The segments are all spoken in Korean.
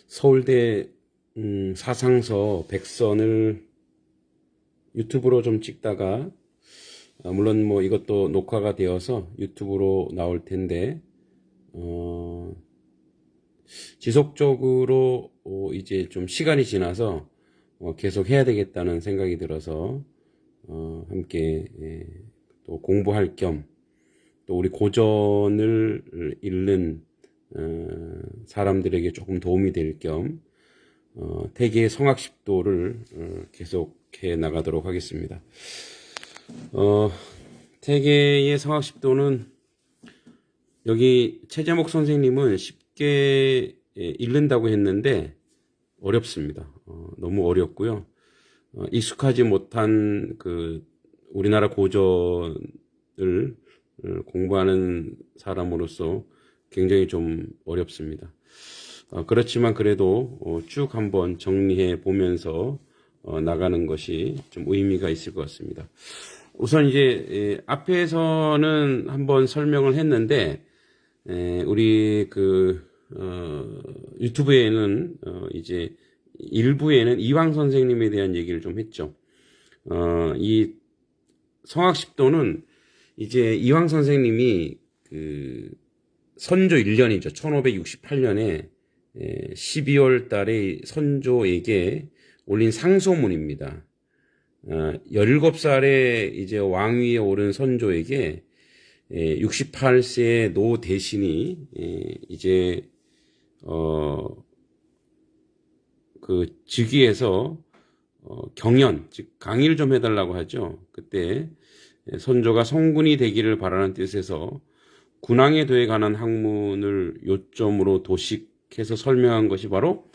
서울대 사상서 백선을 유튜브로 좀 찍다가 물론 뭐 이것도 녹화가 되어서 유튜브로 나올 텐데 지속적으로 이제 좀 시간이 지나서 계속 해야 되겠다는 생각이 들어서 함께 또 공부할 겸 또 우리 고전을 읽는 사람들에게 조금 도움이 될 겸 태계의 성학십도를 계속해 나가도록 하겠습니다. 태계의 성학십도는 여기 최재목 선생님은 쉽게 읽는다고 했는데 어렵습니다. 너무 어렵고요. 익숙하지 못한 그 우리나라 고전을 공부하는 사람으로서 굉장히 좀 어렵습니다. 그렇지만 그래도 쭉 한번 정리해 보면서 나가는 것이 좀 의미가 있을 것 같습니다. 우선 이제 앞에서는 한번 설명을 했는데 우리 그 유튜브에는 이제 일부에는 이황 선생님에 대한 얘기를 좀 했죠. 이 성학십도는 이제 이황 선생님이 그 선조 1년이죠. 1568년에 12월 달에 선조에게 올린 상소문입니다. 17살에 이제 왕위에 오른 선조에게 68세의 노 대신이 이제 그 즉위에서 경연, 즉 강의를 좀 해달라고 하죠. 그때 선조가 성군이 되기를 바라는 뜻에서 군왕에 대해 관한 학문을 요점으로 도식해서 설명한 것이 바로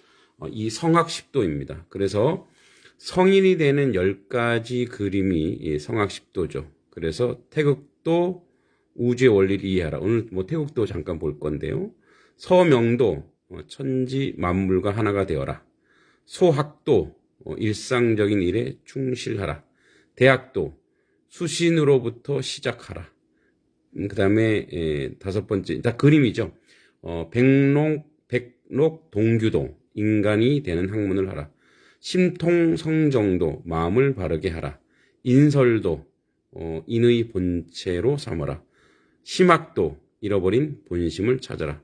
이 성학십도입니다. 그래서 성인이 되는 10가지 그림이 성학십도죠. 그래서 태극도, 우주의 원리를 이해하라. 오늘 뭐 태극도 잠깐 볼 건데요. 서명도, 천지 만물과 하나가 되어라. 소학도, 일상적인 일에 충실하라. 대학도, 수신으로부터 시작하라. 그 다음에 5번째, 다 그림이죠. 백록 동규도, 인간이 되는 학문을 하라. 심통성정도, 마음을 바르게 하라. 인설도, 인의 본체로 삼아라. 심학도, 잃어버린 본심을 찾아라.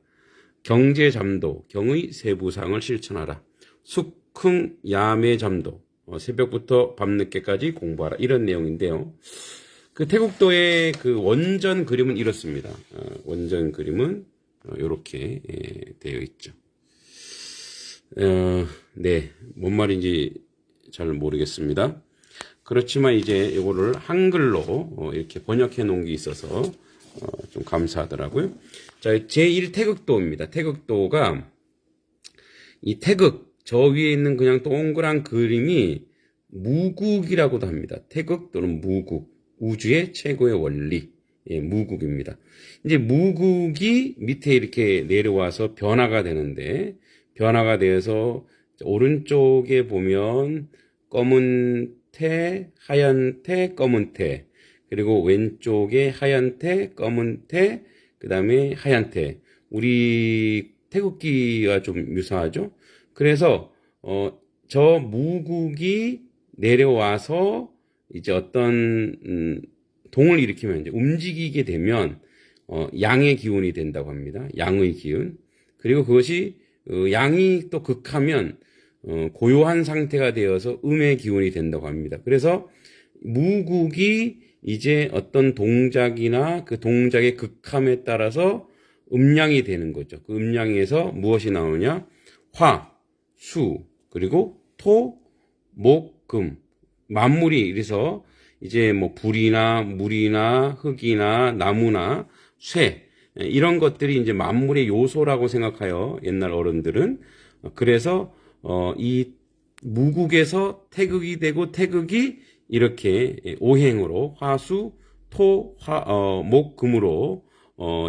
경제잠도, 경의 세부상을 실천하라. 숙흥야매잠도, 새벽부터 밤늦게까지 공부하라. 이런 내용인데요. 그 태국도의 그 원전 그림은 이렇습니다. 원전 그림은 이렇게 되어 있죠. 네, 뭔 말인지 잘 모르겠습니다. 그렇지만 이제 이거를 한글로 이렇게 번역해 놓은 게 있어서 좀 감사하더라고요. 자, 제1태극도입니다. 태극도가 이 태극 저 위에 있는 그냥 동그란 그림이 무국이라고도 합니다. 태극 또는 무국, 우주의 최고의 원리, 무국입니다. 이제 무국이 밑에 이렇게 내려와서 변화가 되는데, 변화가 되어서 오른쪽에 보면 검은 태, 하얀 태, 검은 태, 그리고 왼쪽에 하얀 태, 검은 태, 그 다음에 하얀 태. 우리 태극기와 좀 유사하죠? 그래서 저 무국이 내려와서 이제 어떤 동을 일으키면 이제 움직이게 되면 양의 기운이 된다고 합니다. 양의 기운. 그리고 그것이 양이 또 극하면 고요한 상태가 되어서 음의 기운이 된다고 합니다. 그래서 무국이 이제 어떤 동작이나 그 동작의 극함에 따라서 음양이 되는 거죠. 그 음양에서 무엇이 나오냐? 화, 수, 그리고 토, 목, 금. 만물이 이래서 이제 뭐 불이나 물이나 흙이나 나무나 쇠 이런 것들이 이제 만물의 요소라고 생각하여 옛날 어른들은. 그래서 이 무국에서 태극이 되고 태극이 이렇게 오행으로 화수 토, 목, 금으로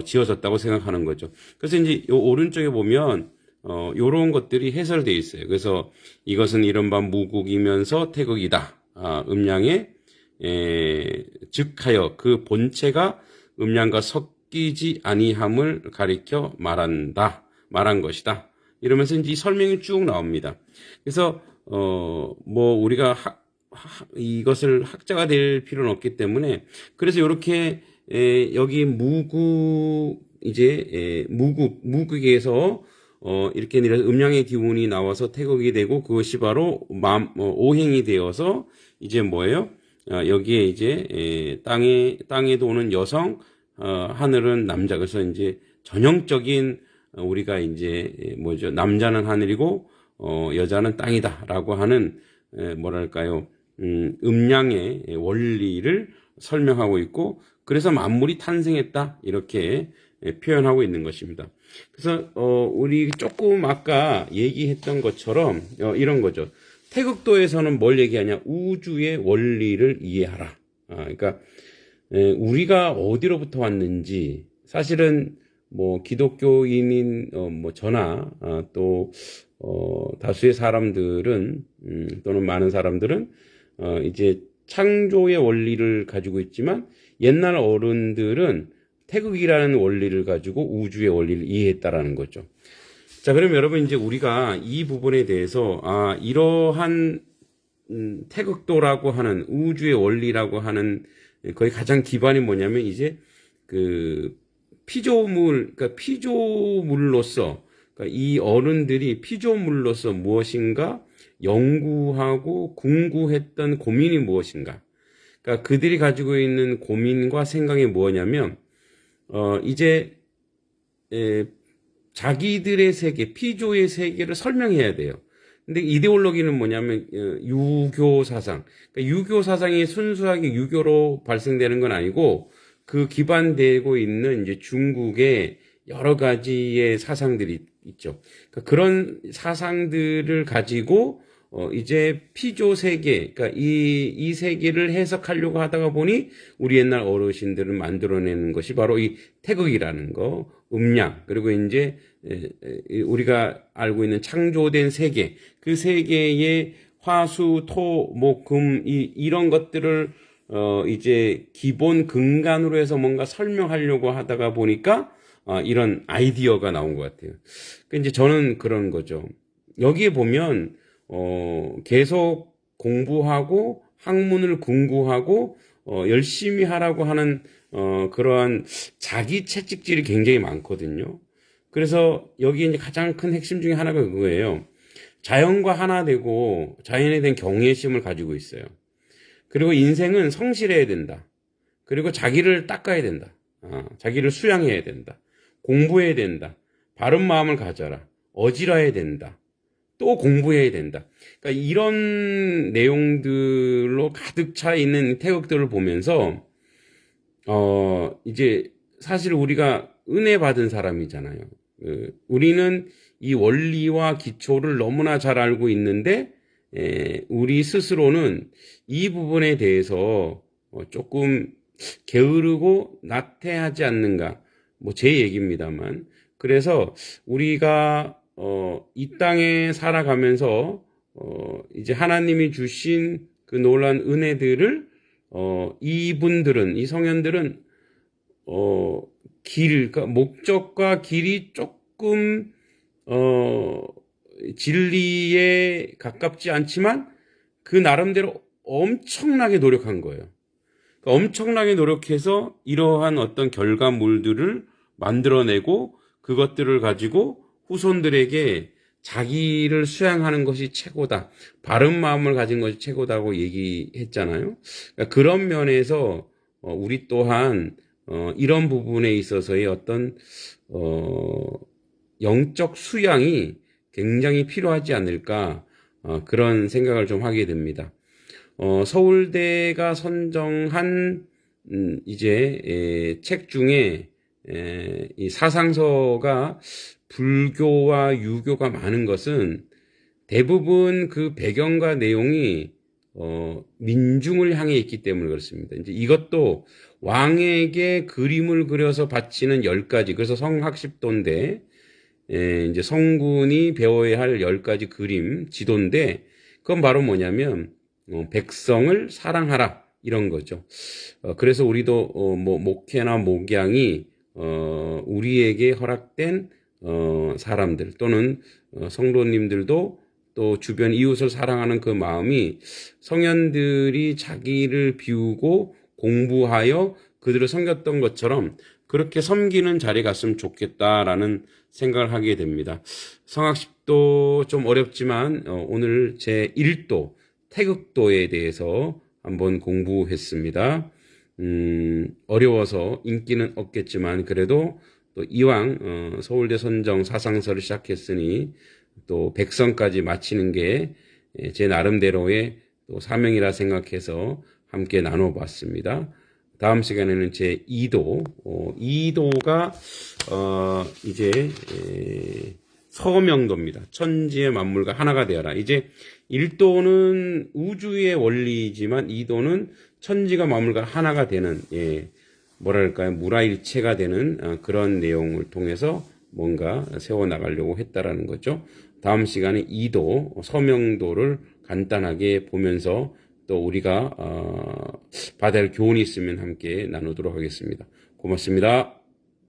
지어졌다고 생각하는 거죠. 그래서 이제 요 오른쪽에 보면 요런 것들이 해설되어 있어요. 그래서 이것은 이른바 무국이면서 태극이다. 음양에 즉하여 그 본체가 음양과 섞이지 아니함을 가리켜 말한 것이다. 이러면서 이제 이 설명이 쭉 나옵니다. 그래서 뭐 우리가 이것을 학자가 될 필요는 없기 때문에, 그래서 이렇게 여기 무국에서 이렇게 음양의 기운이 나와서 태극이 되고, 그것이 바로 오행이 되어서 이제 뭐예요? 여기에 이제 땅에 도는 여성, 하늘은 남자. 그래서 이제 전형적인 우리가 이제 뭐죠? 남자는 하늘이고 여자는 땅이다라고 하는 뭐랄까요? 음양의 원리를 설명하고 있고, 그래서 만물이 탄생했다 이렇게 표현하고 있는 것입니다. 그래서 우리 조금 아까 얘기했던 것처럼 이런 거죠. 태극도에서는 뭘 얘기하냐? 우주의 원리를 이해하라. 그러니까 우리가 어디로부터 왔는지, 사실은 뭐 기독교인인 뭐 저나 또 다수의 사람들은 또는 많은 사람들은 이제 창조의 원리를 가지고 있지만, 옛날 어른들은 태극이라는 원리를 가지고 우주의 원리를 이해했다라는 거죠. 자, 그럼 여러분, 이제 우리가 이 부분에 대해서 이러한 태극도라고 하는 우주의 원리라고 하는 거의 가장 기반이 뭐냐면, 이제 그 그러니까 피조물로서, 그러니까 이 어른들이 피조물로서 무엇인가 연구하고 궁구했던 고민이 무엇인가. 그러니까 그들이 가지고 있는 고민과 생각이 뭐냐면, 이제 자기들의 세계, 피조의 세계를 설명해야 돼요. 근데 이데올로기는 뭐냐면 유교 사상. 그러니까 유교 사상이 순수하게 유교로 발생되는 건 아니고, 그 기반되고 있는 이제 중국의 여러 가지의 사상들이 있죠. 그러니까 그런 사상들을 가지고 이제 피조 세계, 그러니까 이 세계를 해석하려고 하다가 보니 우리 옛날 어르신들은 만들어내는 것이 바로 이 태극이라는 거, 음양, 그리고 이제 우리가 알고 있는 창조된 세계, 그 세계의 화수, 토, 목, 금, 이런 것들을 이제 기본 근간으로 해서 뭔가 설명하려고 하다가 보니까 이런 아이디어가 나온 것 같아요. 그러니까 이제 저는 그런 거죠. 여기에 보면 계속 공부하고 학문을 궁구하고 열심히 하라고 하는 그러한 자기 채찍질이 굉장히 많거든요. 그래서 여기 이제 가장 큰 핵심 중에 하나가 그거예요. 자연과 하나 되고 자연에 대한 경외심을 가지고 있어요. 그리고 인생은 성실해야 된다. 그리고 자기를 닦아야 된다. 자기를 수양해야 된다. 공부해야 된다. 바른 마음을 가져라. 어지러야 된다. 또 공부해야 된다. 그러니까 이런 내용들로 가득 차 있는 태극들을 보면서 이제 사실 우리가 은혜 받은 사람이잖아요. 우리는 이 원리와 기초를 너무나 잘 알고 있는데 우리 스스로는 이 부분에 대해서 조금 게으르고 나태하지 않는가. 뭐 제 얘기입니다만. 그래서 우리가 이 땅에 살아가면서 이제 하나님이 주신 그 놀라운 은혜들을 이분들은, 이 성현들은 그러니까 목적과 길이 조금 진리에 가깝지 않지만 그 나름대로 엄청나게 노력한 거예요. 그러니까 엄청나게 노력해서 이러한 어떤 결과물들을 만들어내고, 그것들을 가지고 후손들에게 자기를 수양하는 것이 최고다, 바른 마음을 가진 것이 최고다고 얘기했잖아요. 그러니까 그런 면에서 우리 또한 이런 부분에 있어서의 어떤 영적 수양이 굉장히 필요하지 않을까, 그런 생각을 좀 하게 됩니다. 서울대가 선정한 이제 책 중에 이 사상서가 불교와 유교가 많은 것은 대부분 그 배경과 내용이 민중을 향해 있기 때문에 그렇습니다. 이제 이것도 왕에게 그림을 그려서 바치는 10가지, 그래서 성학십도인데 이제 성군이 배워야 할 10가지 그림 지도인데, 그건 바로 뭐냐면 백성을 사랑하라, 이런 거죠. 그래서 우리도 뭐 목회나 목양이 우리에게 허락된 사람들 또는 성도님들도 또 주변 이웃을 사랑하는 그 마음이 성현들이 자기를 비우고 공부하여 그들을 섬겼던 것처럼 그렇게 섬기는 자리 갔으면 좋겠다라는 생각을 하게 됩니다. 성학습도 좀 어렵지만 오늘 제 1도 태극도에 대해서 한번 공부했습니다. 어려워서 인기는 없겠지만 그래도 또 이왕 서울대 선정 사상서를 시작했으니 또 백성까지 마치는 게 제 나름대로의 또 사명이라 생각해서 함께 나눠봤습니다. 다음 시간에는 제 2도, 2도가 이제 서명도입니다. 천지의 만물과 하나가 되어라. 이제 1도는 우주의 원리지만 2도는 천지가 만물과 하나가 되는 뭐랄까요, 무라일체가 되는 그런 내용을 통해서 뭔가 세워나가려고 했다라는 거죠. 다음 시간에 2도, 서명도를 간단하게 보면서 또 우리가 받아야 할 교훈이 있으면 함께 나누도록 하겠습니다. 고맙습니다.